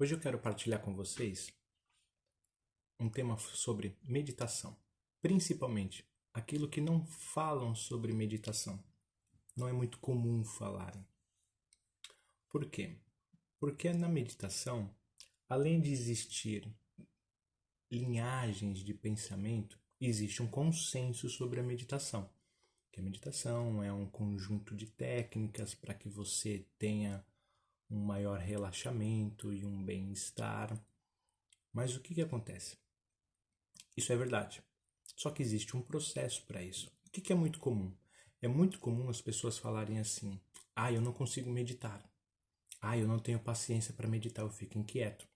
Hoje eu quero partilhar com vocês um tema sobre meditação, principalmente aquilo que não falam sobre meditação. Não é muito comum falarem. Por quê? Porque na meditação, além de existir linhagens de pensamento, existe um consenso sobre a meditação. Que a meditação é um conjunto de técnicas para que você tenha um maior relaxamento e um bem-estar. Mas o que acontece? Isso é verdade. Só que existe um processo para isso. O que é muito comum? É muito comum as pessoas falarem assim: eu não consigo meditar. Eu não tenho paciência para meditar, eu fico inquieto.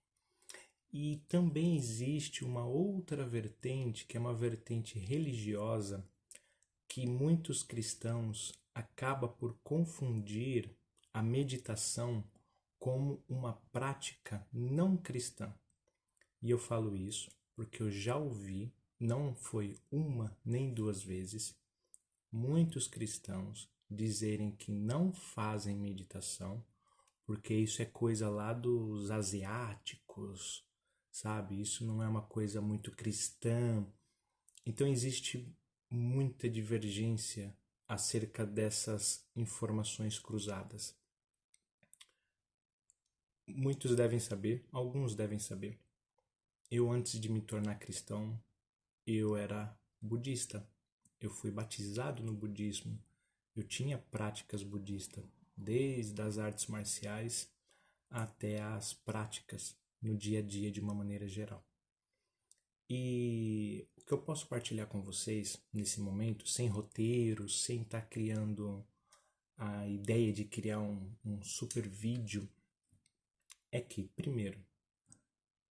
E também existe uma outra vertente, que é uma vertente religiosa, que muitos cristãos acabam por confundir a meditação como uma prática não cristã. E eu falo isso porque eu já ouvi, não foi uma nem duas vezes, muitos cristãos dizerem que não fazem meditação porque isso é coisa lá dos asiáticos, sabe? Isso não é uma coisa muito cristã. Então existe muita divergência acerca dessas informações cruzadas. Muitos devem saber, alguns devem saber. Eu, antes de me tornar cristão, eu era budista. Eu fui batizado no budismo. Eu tinha práticas budistas, desde as artes marciais até as práticas no dia a dia de uma maneira geral. E o que eu posso partilhar com vocês nesse momento, sem roteiro, sem estar criando a ideia de criar um super vídeo, é que, primeiro,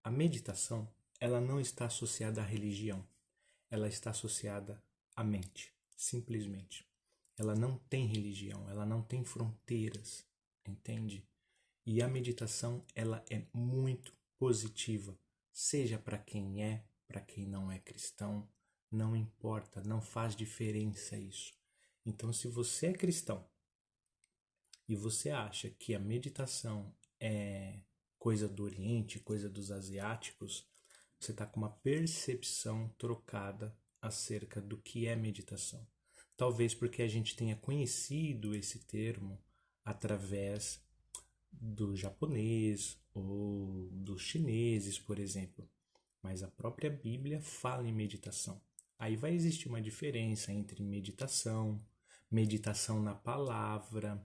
a meditação ela não está associada à religião, ela está associada à mente, simplesmente. Ela não tem religião, ela não tem fronteiras, entende? E a meditação ela é muito positiva, seja para quem é, para quem não é cristão, não importa, não faz diferença isso. Então, se você é cristão e você acha que a meditação é coisa do Oriente, coisa dos asiáticos, você está com uma percepção trocada acerca do que é meditação. Talvez porque a gente tenha conhecido esse termo através do japonês ou dos chineses, por exemplo. Mas a própria Bíblia fala em meditação. Aí vai existir uma diferença entre meditação, meditação na palavra,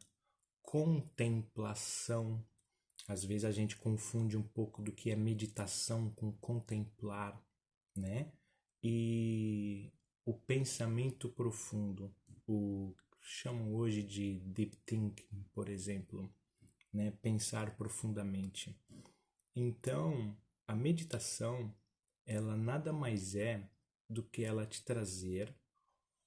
contemplação. Às vezes a gente confunde um pouco do que é meditação com contemplar, né? E o pensamento profundo, o chamam hoje de deep thinking, por exemplo, né? Pensar profundamente. Então, a meditação, ela nada mais é do que ela te trazer,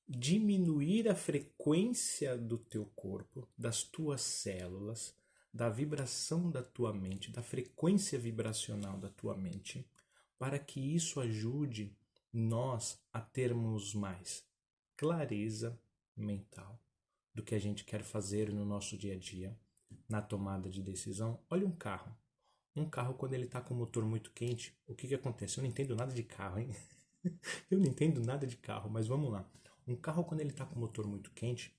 diminuir a frequência do teu corpo, das tuas células, da vibração da tua mente, da frequência vibracional da tua mente, para que isso ajude nós a termos mais clareza mental do que a gente quer fazer no nosso dia a dia, na tomada de decisão. Olha um carro. Um carro, quando ele está com o motor muito quente, o que acontece? Eu não entendo nada de carro, hein? Eu não entendo nada de carro, mas vamos lá. Um carro, quando ele está com o motor muito quente,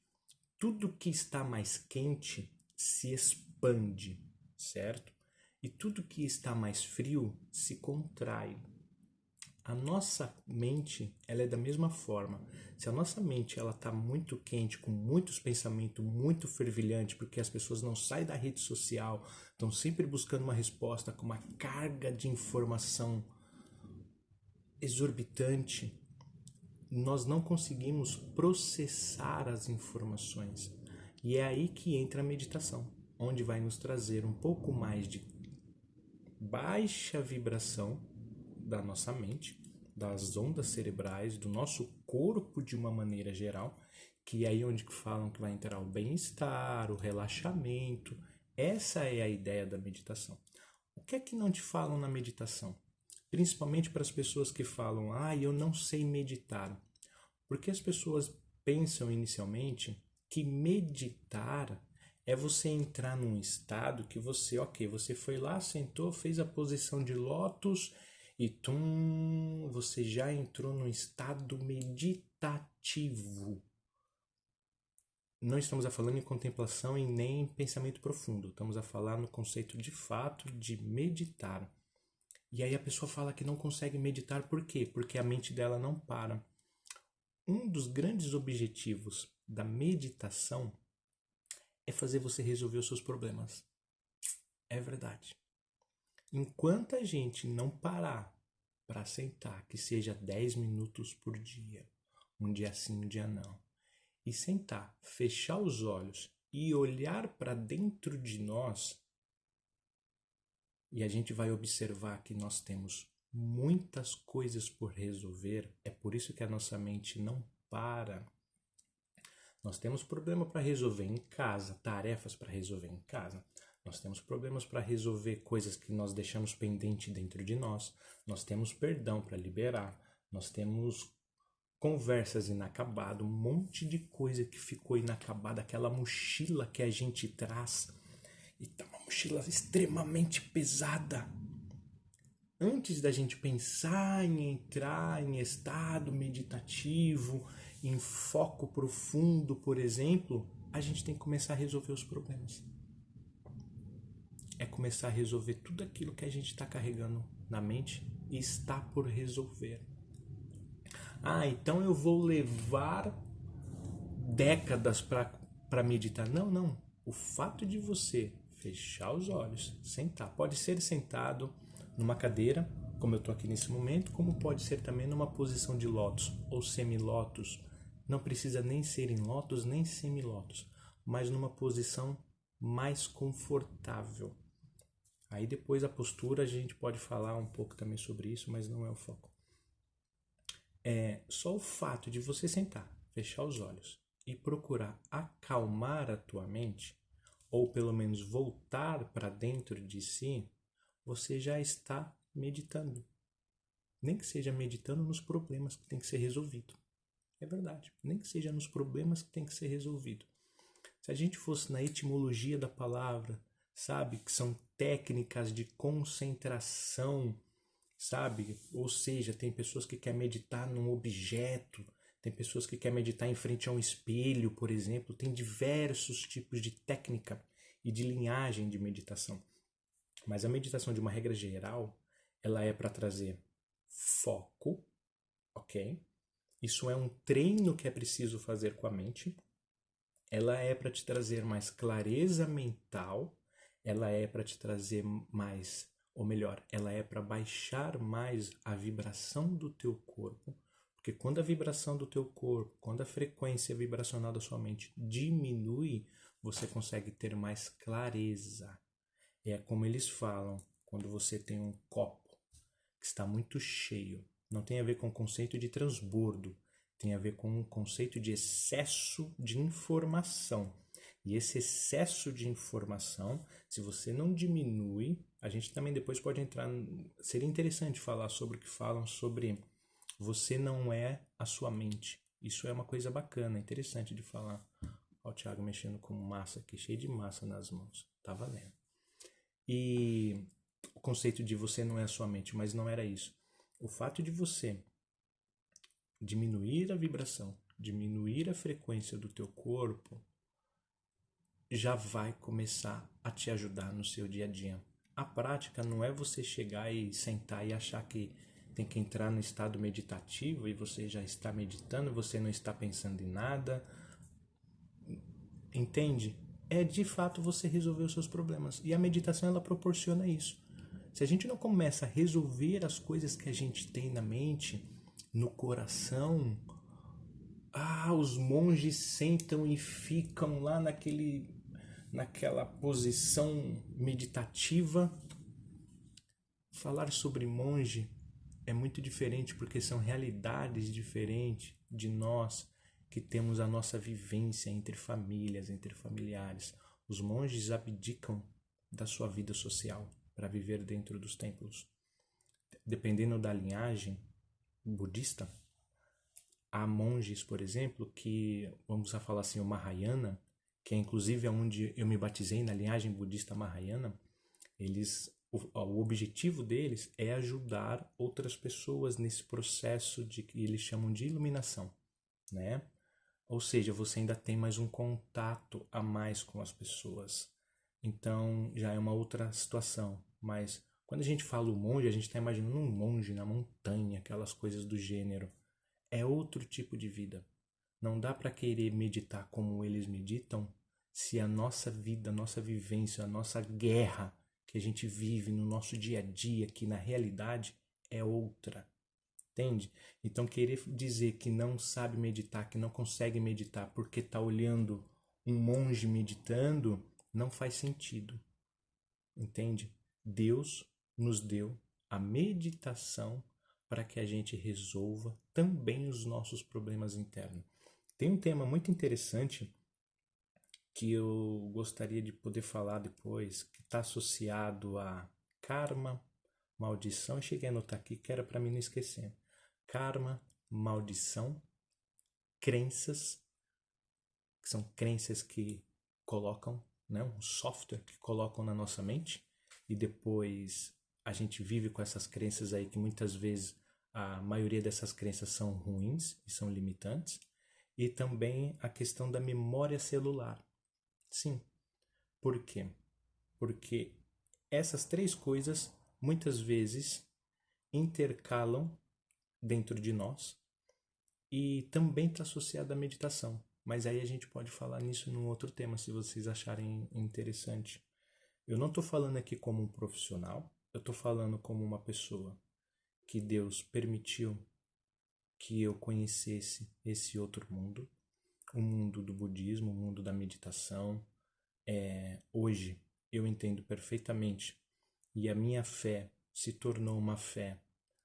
tudo que está mais quente se expande, certo? E tudo que está mais frio se contrai. A nossa mente, ela é da mesma forma. Se a nossa mente ela está muito quente, com muitos pensamentos, muito fervilhante, porque as pessoas não saem da rede social, estão sempre buscando uma resposta com uma carga de informação exorbitante, nós não conseguimos processar as informações. E é aí que entra a meditação, onde vai nos trazer um pouco mais de baixa vibração da nossa mente, das ondas cerebrais, do nosso corpo de uma maneira geral, que é aí onde falam que vai entrar o bem-estar, o relaxamento. Essa é a ideia da meditação. O que é que não te falam na meditação? Principalmente para as pessoas que falam, eu não sei meditar. Porque as pessoas pensam inicialmente que meditar É você entrar num estado que você, ok, você foi lá, sentou, fez a posição de lótus e você já entrou num estado meditativo. Não estamos a falando em contemplação e nem em pensamento profundo. Estamos a falar no conceito de fato de meditar. E aí a pessoa fala que não consegue meditar por quê? Porque a mente dela não para. Um dos grandes objetivos da meditação é fazer você resolver os seus problemas. É verdade. Enquanto a gente não parar para sentar, que seja 10 minutos por dia, um dia sim, um dia não, e sentar, fechar os olhos e olhar para dentro de nós, e a gente vai observar que nós temos muitas coisas por resolver, é por isso que a nossa mente não para. Nós temos problema para resolver em casa, tarefas para resolver em casa. Nós temos problemas para resolver coisas que nós deixamos pendente dentro de nós. Nós temos perdão para liberar. Nós temos conversas inacabadas, um monte de coisa que ficou inacabada, aquela mochila que a gente traz. E tá uma mochila extremamente pesada. Antes da gente pensar em entrar em estado meditativo, em foco profundo, por exemplo, a gente tem que começar a resolver os problemas. É começar a resolver tudo aquilo que a gente está carregando na mente e está por resolver. Ah, então eu vou levar décadas para meditar. Não, não. O fato de você fechar os olhos, sentar, pode ser sentado numa cadeira, como eu estou aqui nesse momento, como pode ser também numa posição de lótus ou semilótus. Não precisa nem ser em lótus nem semilótus, mas numa posição mais confortável. Aí depois a postura a gente pode falar um pouco também sobre isso, mas não é o foco. É só o fato de você sentar, fechar os olhos e procurar acalmar a tua mente, ou pelo menos voltar para dentro de si, você já está meditando. Nem que seja meditando nos problemas que tem que ser resolvido. É verdade, nem que seja nos problemas que tem que ser resolvido. Se a gente fosse na etimologia da palavra, sabe, que são técnicas de concentração, sabe? Ou seja, tem pessoas que querem meditar num objeto, tem pessoas que querem meditar em frente a um espelho, por exemplo. Tem diversos tipos de técnica e de linhagem de meditação. Mas a meditação, de uma regra geral, ela é para trazer foco, ok? Isso é um treino que é preciso fazer com a mente. Ela é para te trazer mais clareza mental, ela é para te trazer mais, ou melhor, ela é para baixar mais a vibração do teu corpo, porque quando a vibração do teu corpo, quando a frequência vibracional da sua mente diminui, você consegue ter mais clareza. É como eles falam, quando você tem um copo que está muito cheio, não tem a ver com o conceito de transbordo, tem a ver com um conceito de excesso de informação. E esse excesso de informação, se você não diminui, a gente também depois pode entrar. Seria interessante falar sobre o que falam sobre você não é a sua mente. Isso é uma coisa bacana, interessante de falar. Olha o Thiago mexendo com massa aqui, cheio de massa nas mãos. Tá valendo. E o conceito de você não é a sua mente, mas não era isso. O fato de você diminuir a vibração, diminuir a frequência do teu corpo, já vai começar a te ajudar no seu dia a dia. A prática não é você chegar e sentar e achar que tem que entrar no estado meditativo e você já está meditando, você não está pensando em nada. Entende? É de fato você resolver os seus problemas. E a meditação ela proporciona isso. Se a gente não começa a resolver as coisas que a gente tem na mente, no coração, os monges sentam e ficam lá naquela posição meditativa. Falar sobre monge é muito diferente porque são realidades diferentes de nós que temos a nossa vivência entre famílias, entre familiares. Os monges abdicam da sua vida social para viver dentro dos templos. Dependendo da linhagem budista, há monges, por exemplo, que, vamos falar assim, o Mahayana, que é inclusive onde eu me batizei na linhagem budista Mahayana, o objetivo deles é ajudar outras pessoas nesse processo de que eles chamam de iluminação, né? Ou seja, você ainda tem mais um contato a mais com as pessoas. Então já é uma outra situação. Mas quando a gente fala o monge, a gente está imaginando um monge na montanha, aquelas coisas do gênero. É outro tipo de vida. Não dá para querer meditar como eles meditam se a nossa vida, a nossa vivência, a nossa guerra que a gente vive no nosso dia a dia, que na realidade é outra. Entende? Então, querer dizer que não sabe meditar, que não consegue meditar porque está olhando um monge meditando, não faz sentido. Entende? Deus nos deu a meditação para que a gente resolva também os nossos problemas internos. Tem um tema muito interessante que eu gostaria de poder falar depois, que está associado a karma, maldição. Eu cheguei a anotar aqui que era para mim não esquecer. Karma, maldição, crenças, que são crenças que colocam, né, um software que colocam na nossa mente e depois a gente vive com essas crenças aí que muitas vezes a maioria dessas crenças são ruins e são limitantes. E também a questão da memória celular. Sim. Por quê? Porque essas três coisas muitas vezes intercalam dentro de nós e também está associada à meditação. Mas aí a gente pode falar nisso num outro tema, se vocês acharem interessante. Eu não estou falando aqui como um profissional, eu estou falando como uma pessoa que Deus permitiu que eu conhecesse esse outro mundo, o mundo do budismo, o mundo da meditação. Hoje eu entendo perfeitamente e a minha fé se tornou uma fé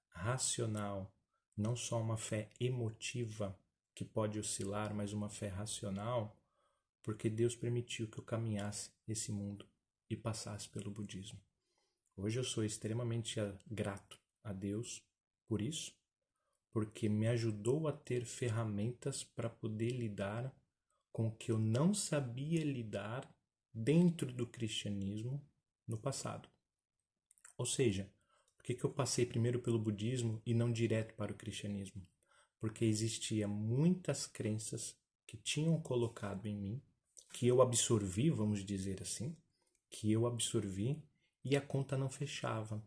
racional, não só uma fé emotiva que pode oscilar, mas uma fé racional, porque Deus permitiu que eu caminhasse esse mundo e passasse pelo budismo. Hoje eu sou extremamente grato a Deus por isso, porque me ajudou a ter ferramentas para poder lidar com o que eu não sabia lidar dentro do cristianismo no passado. Ou seja, por que eu passei primeiro pelo budismo e não direto para o cristianismo? Porque existia muitas crenças que tinham colocado em mim, que eu absorvi, vamos dizer assim, que eu absorvi e a conta não fechava,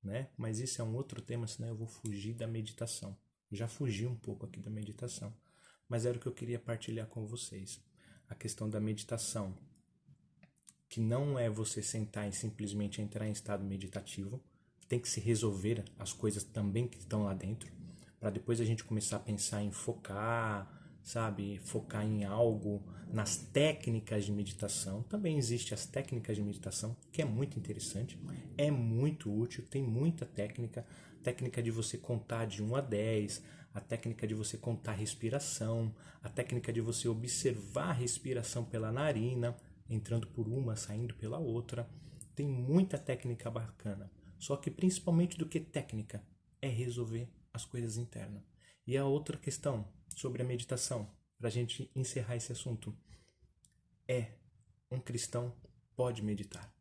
né? Mas isso é um outro tema, senão eu vou fugir da meditação. Eu já fugi um pouco aqui da meditação, mas era o que eu queria partilhar com vocês. A questão da meditação, que não é você sentar e simplesmente entrar em estado meditativo, tem que se resolver as coisas também que estão lá dentro, para depois a gente começar a pensar em focar, sabe, focar em algo, nas técnicas de meditação. Também existem as técnicas de meditação, que é muito interessante, é muito útil, tem muita técnica, técnica de você contar de 1 a 10, a técnica de você contar a respiração, a técnica de você observar a respiração pela narina, entrando por uma, saindo pela outra. Tem muita técnica bacana. Só que principalmente do que técnica é resolver as coisas internas. E a outra questão sobre a meditação, para a gente encerrar esse assunto, um cristão pode meditar,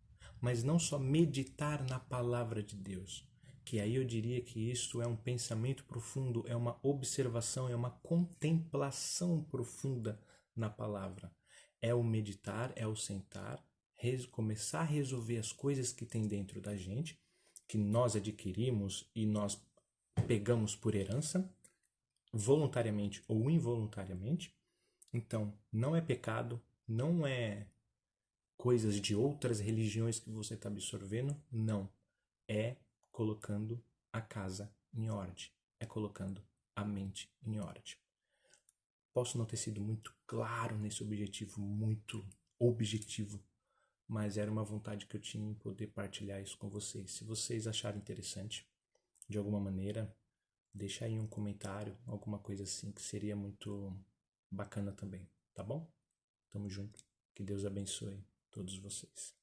mas não só meditar na palavra de Deus, que aí eu diria que isso é um pensamento profundo, é uma observação, é uma contemplação profunda na palavra. É o meditar, é o sentar, começar a resolver as coisas que tem dentro da gente, que nós adquirimos e nós pegamos por herança, voluntariamente ou involuntariamente. Então, não é pecado, não é coisas de outras religiões que você está absorvendo, não. É colocando a casa em ordem, é colocando a mente em ordem. Posso não ter sido muito claro nesse objetivo, muito objetivo, mas era uma vontade que eu tinha em poder partilhar isso com vocês. Se vocês acharem interessante, de alguma maneira, deixa aí um comentário, alguma coisa assim, que seria muito bacana também, tá bom? Tamo junto. Que Deus abençoe todos vocês.